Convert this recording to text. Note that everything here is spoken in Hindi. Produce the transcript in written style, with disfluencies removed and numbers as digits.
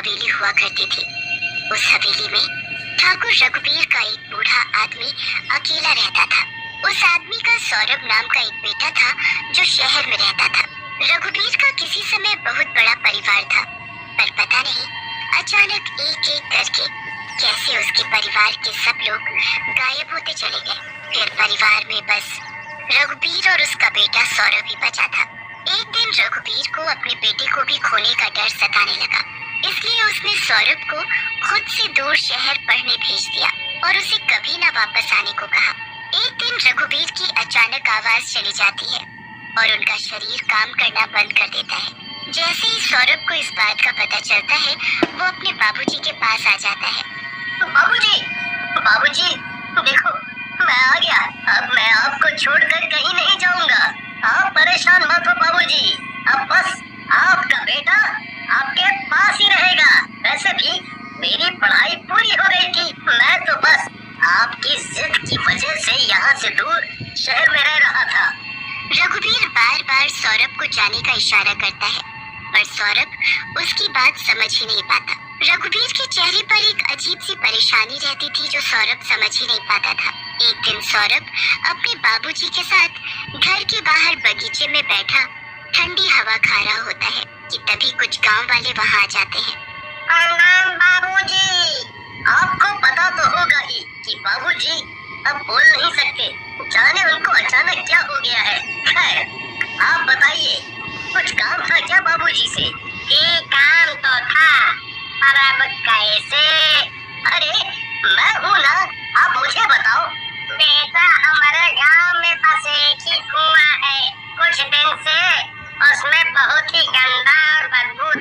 हवेली हुआ करती थी। उस हवेली में ठाकुर रघुबीर का एक बूढ़ा आदमी अकेला रहता था। उस आदमी का सौरभ नाम का एक बेटा था जो शहर में रहता था। रघुबीर का किसी समय बहुत बड़ा परिवार था, पर पता नहीं अचानक एक एक करके कैसे उसके परिवार के सब लोग गायब होते चले गए। फिर परिवार में बस रघुबीर और उसका बेटा सौरभ ही बचा था। एक दिन रघुबीर को अपने बेटे को भी खोने का डर सताने लगा, इसलिए उसने सौरभ को खुद से दूर शहर पढ़ने भेज दिया और उसे कभी न वापस आने को कहा। एक दिन रघुबीर की अचानक आवाज चली जाती है और उनका शरीर काम करना बंद कर देता है। जैसे ही सौरभ को इस बात का पता चलता है, वो अपने बाबूजी के पास आ जाता है। बाबूजी, बाबूजी, देखो मैं आ गया। अब मैं आपको छोड़कर कहीं नहीं जाऊंगा। आप परेशान मत हो बाबूजी, अब बस आपका बेटा आपके पास ही रहेगा। वैसे भी मेरी पढ़ाई पूरी हो गई थी, मैं तो बस आपकी जिद की वजह से यहाँ से दूर शहर में रह रहा था। रघुबीर बार बार सौरभ को जाने का इशारा करता है, पर सौरभ उसकी बात समझ ही नहीं पाता। रघुबीर के चेहरे पर एक अजीब सी परेशानी रहती थी जो सौरभ समझ ही नहीं पाता था। एक दिन सौरभ अपने बाबूजी के साथ घर के बाहर बगीचे में बैठा ठंडी हवा खा रहा होता है कि तभी कुछ गांव वाले वहां आ जाते हैं। बाबूजी, आपको पता तो होगा ही कि बाबूजी अब बोल नहीं सकते, जाने उनको अचानक क्या हो गया है। खैर आप बताइए, कुछ काम था क्या बाबूजी से? ये काम तो था, पर अब कैसे? अरे मैं हूँ ना, आप मुझे बताओ। बेटा हमारे गांव में बस एक ही कुआं है, कुछ दिन से उसमें बहुत ही गंदा और बदबू